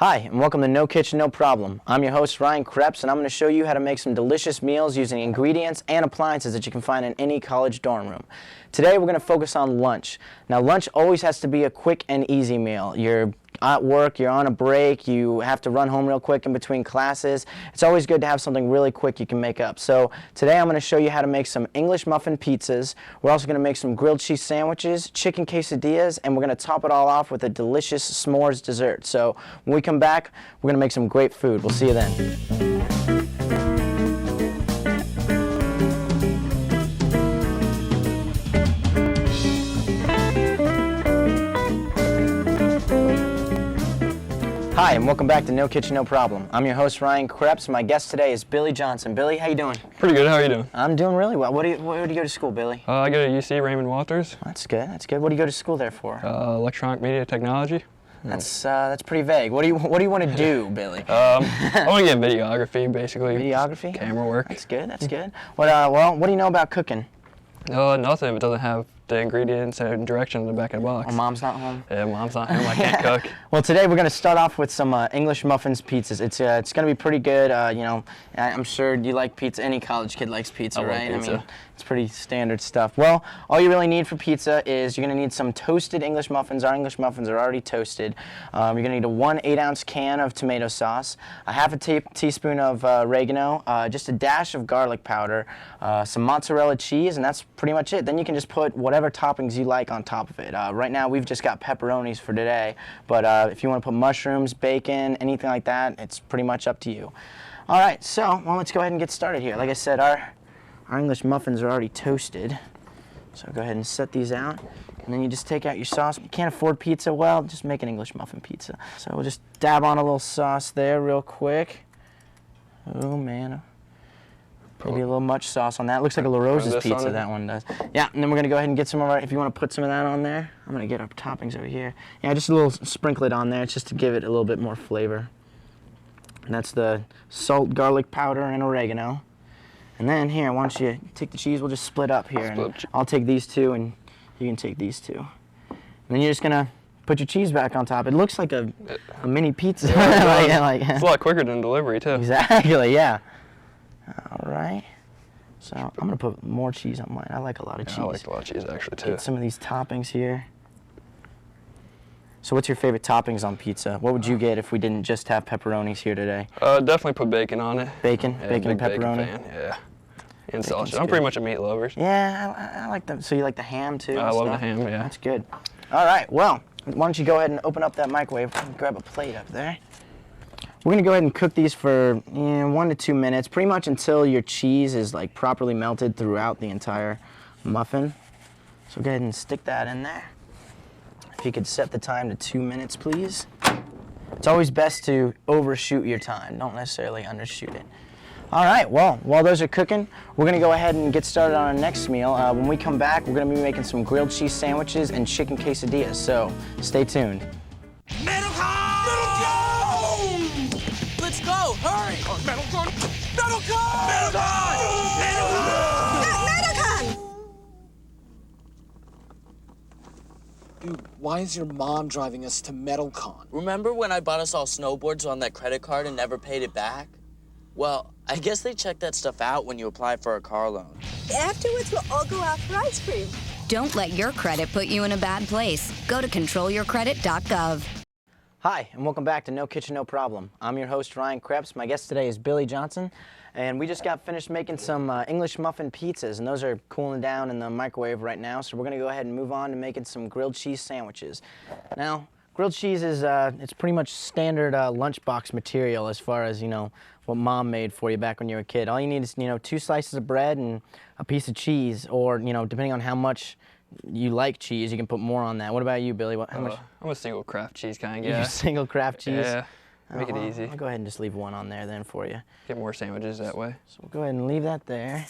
Hi, and welcome to No Kitchen, No Problem. I'm your host, Ryan Krebs, and I'm going to show you how to make some delicious meals using ingredients and appliances that you can find in any college dorm room. Today, we're going to focus on lunch. Now, lunch always has to be a quick and easy meal. You're at work, you're on a break, you have to run home real quick in between classes. It's always good to have something really quick you can make up. So today I'm going to show you how to make some English muffin pizzas. We're also going to make some grilled cheese sandwiches, chicken quesadillas, and we're going to top it all off with a delicious s'mores dessert. So when we come back, we're going to make some great food. We'll see you then. Hi, and welcome back to No Kitchen, No Problem. I'm your host, Ryan Krebs, and my guest today is Billy Johnson. Billy, how you doing? Pretty good. How are you doing? I'm doing really well. Where do you go to school, Billy? I go to UC Raymond Walters. That's good. That's good. What do you go to school there for? Electronic media technology. That's pretty vague. What do you want to do, Billy? I want to get videography, basically. Videography? Camera work. That's good. That's good. What do you know about cooking? Nothing if it doesn't have the ingredients and direction in the back of the box. Oh, Mom's not home? Yeah, Mom's not home. I can't cook. Well, today we're going to start off with some English muffins pizzas. It's going to be pretty good. I'm sure you like pizza. Any college kid likes pizza, right? Love pizza. I mean, it's pretty standard stuff. Well, all you really need for pizza is you're going to need some toasted English muffins. Our English muffins are already toasted. You're going to need a 1 8-ounce can of tomato sauce, a half a teaspoon of oregano, just a dash of garlic powder, some mozzarella cheese, and that's pretty much it. Then you can just put whatever toppings you like on top of it. Right now we've just got pepperonis for today, but if you want to put mushrooms, bacon, anything like that, it's pretty much up to you. All right, so let's go ahead and get started here. Like I said, our English muffins are already toasted, so go ahead and set these out, and then you just take out your sauce. You can't afford pizza, well, just make an English muffin pizza. So we'll just dab on a little sauce there real quick. Oh man, maybe a little much sauce on that. Looks like a La Rosa's pizza, that one does. Yeah, and then we're gonna go ahead and get some of our, if you want to put some of that on there, I'm gonna get our toppings over here. Yeah, just a little sprinkle it on there. It's just to give it a little bit more flavor. And that's the salt, garlic powder, and oregano. And then here, why don't you take the cheese, we'll just split up here. And I'll take these two, and you can take these two. And then you're just gonna put your cheese back on top. It looks like a mini pizza. Yeah, it's a lot quicker than delivery, too. Exactly, yeah. All right. So I'm gonna put more cheese on mine. I like a lot of cheese. I like a lot of cheese, actually, too. Get some of these toppings here. So what's your favorite toppings on pizza? What would you get if we didn't just have pepperonis here today? Definitely put bacon on it. Bacon? Yeah, Bacon and pepperoni? Bacon fan, yeah. And sausage. I'm pretty much a meat lover. Yeah, I like them. So you like the ham too? I love the ham, yeah. That's good. All right, well, why don't you go ahead and open up that microwave and grab a plate up there. We're gonna go ahead and cook these for 1 to 2 minutes, pretty much until your cheese is like properly melted throughout the entire muffin. So go ahead and stick that in there. If you could set the time to 2 minutes, please. It's always best to overshoot your time, don't necessarily undershoot it. All right, well, while those are cooking, we're gonna go ahead and get started on our next meal. When we come back, we're gonna be making some grilled cheese sandwiches and chicken quesadillas, so stay tuned. Metal cone! Metal cone! Let's go, hurry! Metal cone! Metal cone! Metal cone! Metal cone! Metal cone! Dude, why is your mom driving us to MetalCon? Remember when I bought us all snowboards on that credit card and never paid it back? Well, I guess they check that stuff out when you apply for a car loan. Afterwards, we'll all go out for ice cream. Don't let your credit put you in a bad place. Go to controlyourcredit.gov. Hi, and welcome back to No Kitchen, No Problem. I'm your host, Ryan Krebs. My guest today is Billy Johnson, and we just got finished making some English muffin pizzas, and those are cooling down in the microwave right now, so we're gonna go ahead and move on to making some grilled cheese sandwiches. Now, grilled cheese is it's pretty much standard lunchbox material as far as, what Mom made for you back when you were a kid. All you need is, 2 slices of bread and a piece of cheese, or, depending on how much you like cheese, you can put more on that. What about you, Billy? How much? I'm a single craft cheese kind of guy. You're a single craft cheese? Yeah, make it easy. I'll go ahead and just leave 1 on there then for you. Get more sandwiches that way. So we'll go ahead and leave that there.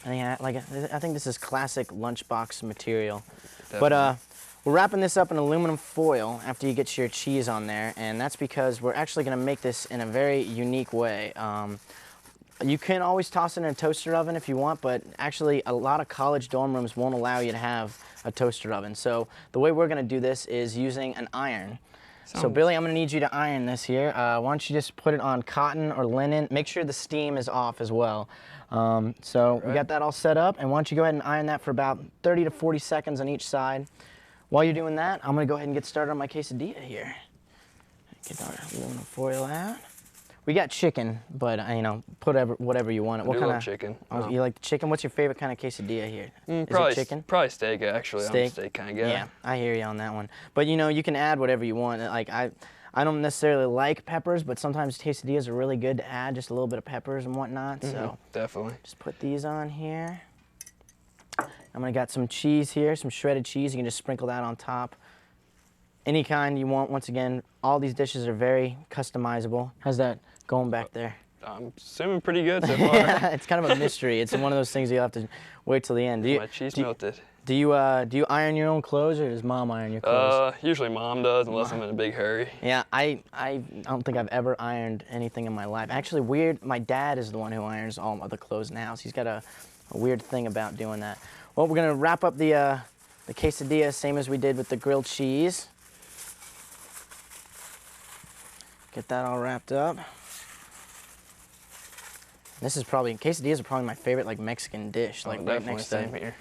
I think this is classic lunchbox material. Definitely. But we're wrapping this up in aluminum foil after you get your cheese on there, and that's because we're actually going to make this in a very unique way. You can always toss it in a toaster oven if you want, but actually a lot of college dorm rooms won't allow you to have a toaster oven. So the way we're going to do this is using an iron. So Billy, I'm gonna need you to iron this here. Why don't you just put it on cotton or linen? Make sure the steam is off as well. So we got that all set up, and why don't you go ahead and iron that for about 30 to 40 seconds on each side. While you're doing that, I'm gonna go ahead and get started on my quesadilla here. Get our aluminum foil out. We got chicken, but you know, put whatever you want. What I kind love of chicken? Oh, you like the chicken? What's your favorite kind of quesadilla here? Is Probably it chicken? Probably steak, actually. I'm a steak kind of guy. Yeah, I hear you on that one. But you know, you can add whatever you want. Like I don't necessarily like peppers, but sometimes quesadillas are really good to add just a little bit of peppers and whatnot. So Definitely. just put these on here. I'm gonna got some cheese here, some shredded cheese. You can just sprinkle that on top. Any kind you want. Once again, all these dishes are very customizable. How's that going back there? I'm assuming pretty good so far. Yeah, it's kind of a mystery. It's one of those things you'll have to wait till the end. My cheese melted. Do you iron your own clothes, or does Mom iron your clothes? Usually Mom does, unless I'm in a big hurry. Yeah, I don't think I've ever ironed anything in my life. Actually, weird. My dad is the one who irons all of the clothes in the house. He's got a weird thing about doing that. Well, we're gonna wrap up the quesadilla same as we did with the grilled cheese. Get that all wrapped up. This is quesadillas are probably my favorite like Mexican dish, like right next to here.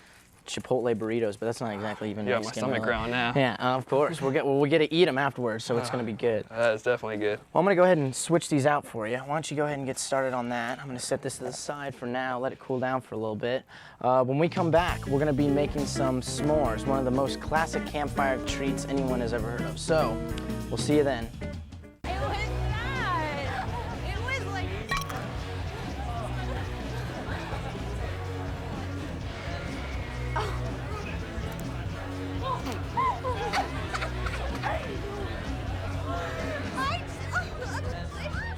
Chipotle burritos, but that's not exactly even Yeah, Mexican. my stomach growling now. Yeah, of course. We get to eat them afterwards, so it's gonna be good. That is definitely good. Well, I'm gonna go ahead and switch these out for you. Why don't you go ahead and get started on that? I'm gonna set this to the side for now, let it cool down for a little bit. When we come back, we're gonna be making some s'mores, one of the most classic campfire treats anyone has ever heard of. So, we'll see you then. It was bad. It was like.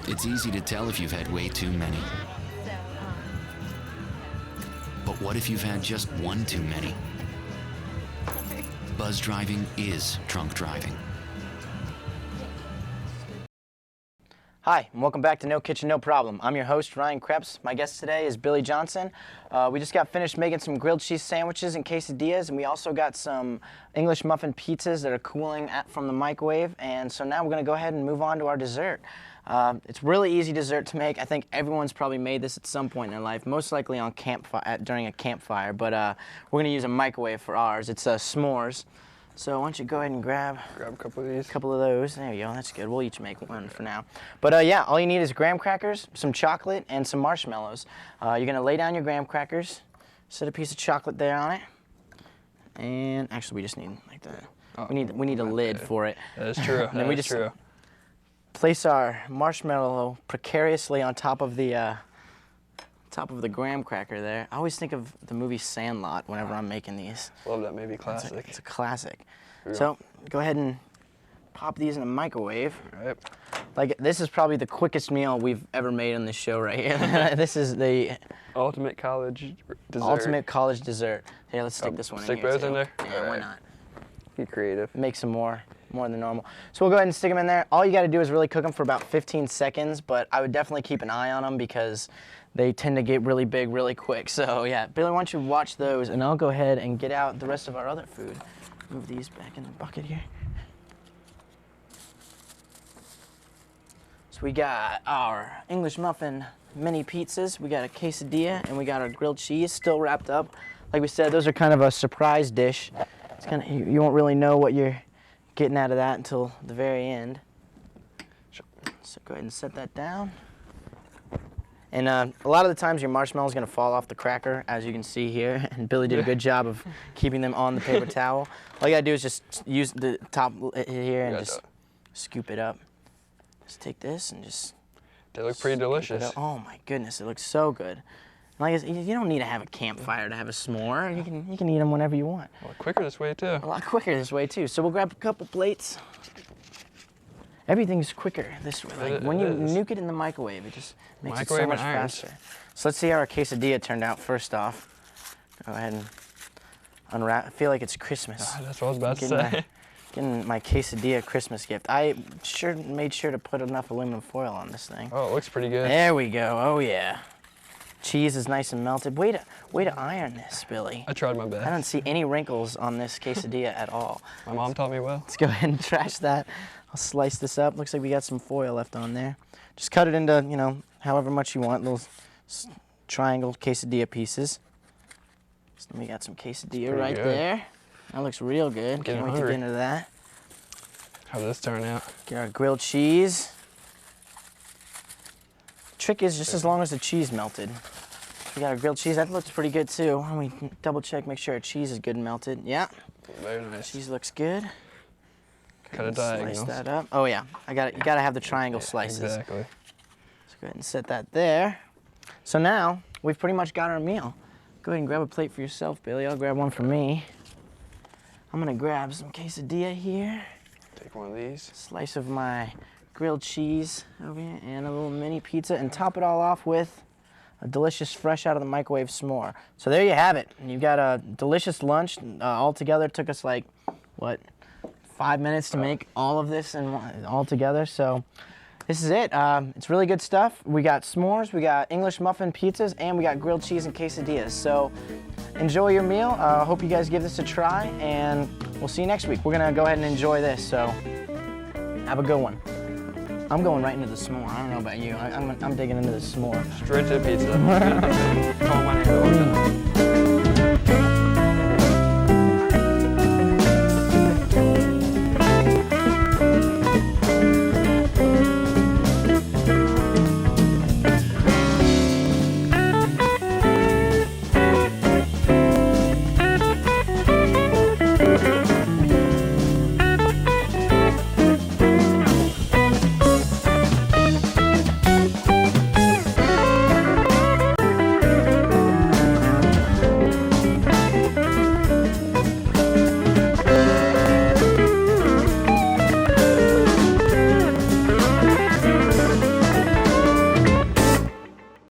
It's easy to tell if you've had way too many. But what if you've had just one too many? Buzz driving is drunk driving. Hi, and welcome back to No Kitchen, No Problem. I'm your host, Ryan Krebs. My guest today is Billy Johnson. We just got finished making some grilled cheese sandwiches and quesadillas, and we also got some English muffin pizzas that are cooling from the microwave. And so now we're gonna go ahead and move on to our dessert. It's really easy dessert to make. I think everyone's probably made this at some point in their life, most likely on during a campfire, but we're gonna use a microwave for ours. It's s'mores. So why don't you go ahead and grab Grab a couple of these. a couple of those. There you go, that's good. We'll each make one for now. But yeah, all you need is graham crackers, some chocolate, and some marshmallows. You're gonna lay down your graham crackers, set a piece of chocolate there on it, and actually we just need like that. We need a lid for it. That is true. And then we just place our marshmallow precariously on top of the graham cracker there. I always think of the movie Sandlot whenever I'm making these. Love that movie classic. It's a classic. So go ahead and pop these in the microwave. All right. Like, this is probably the quickest meal we've ever made on this show right here. This is the Ultimate college dessert. ultimate college dessert. Here, let's stick this one in Stick here both too. in there? Yeah, why Alright. not? Be creative. Make some more than normal. So we'll go ahead and stick them in there. All you got to do is really cook them for about 15 seconds, but I would definitely keep an eye on them because they tend to get really big really quick. So yeah, Billy, why don't you watch those, and I'll go ahead and get out the rest of our other food. Move these back in the bucket here. So we got our English muffin mini pizzas, we got a quesadilla, and we got our grilled cheese still wrapped up. Like we said, those are kind of a surprise dish. It's kind of, you won't really know what you're getting out of that until the very end. So go ahead and set that down. And a lot of the times your marshmallow is going to fall off the cracker, as you can see here. And Billy did a good job of keeping them on the paper towel. All you got to do is just use the top here and just scoop it up. Just take this and just... They look pretty delicious. Oh my goodness, it looks so good. Like I said, you don't need to have a campfire to have a s'more. You can eat them whenever you want. A lot quicker this way too. A lot quicker this way too. So we'll grab a couple plates. Everything's quicker this way. Like when you nuke it in the microwave, it just makes it so much faster. So let's see how our quesadilla turned out first off. Go ahead and unwrap. I feel like it's Christmas. That's what I was about to say. Getting my quesadilla Christmas gift. I made sure to put enough aluminum foil on this thing. Oh, it looks pretty good. There we go. Oh yeah. Cheese is nice and melted. Way to iron this, Billy. I tried my best. I don't see any wrinkles on this quesadilla at all. My mom taught me well. Let's go ahead and trash that. I'll slice this up. Looks like we got some foil left on there. Just cut it into, you know, however much you want, little triangle quesadilla pieces. So we got some quesadilla right good. there. That looks real good. Getting Can't wait to hungry. get into that. How'd this turn out? Get our grilled cheese. Trick is just as long as the cheese melted. We got our grilled cheese. That looks pretty good too. Let me double check, make sure our cheese is good and melted. Yeah, Very nice. cheese looks good. Cut a Slice diagonal. that up. Oh yeah, you gotta have the triangle slices. Exactly. Let's go ahead and set that there. So now we've pretty much got our meal. Go ahead and grab a plate for yourself, Billy. I'll grab one for me. I'm gonna grab some quesadilla here. Take one of these. Slice of my grilled cheese over here and a little mini pizza, and top it all off with a delicious fresh out of the microwave s'more. So there you have it. You've got a delicious lunch. All together it took us like, what, 5 minutes to make all of this and all together. So this is it. It's really good stuff. We got s'mores, we got English muffin pizzas, and we got grilled cheese and quesadillas. So enjoy your meal. I hope you guys give this a try, and we'll see you next week. We're gonna go ahead and enjoy this, so have a good one. I'm going right into the s'more. I don't know about you. I'm digging into the s'more. Straight to the pizza. Oh, my name.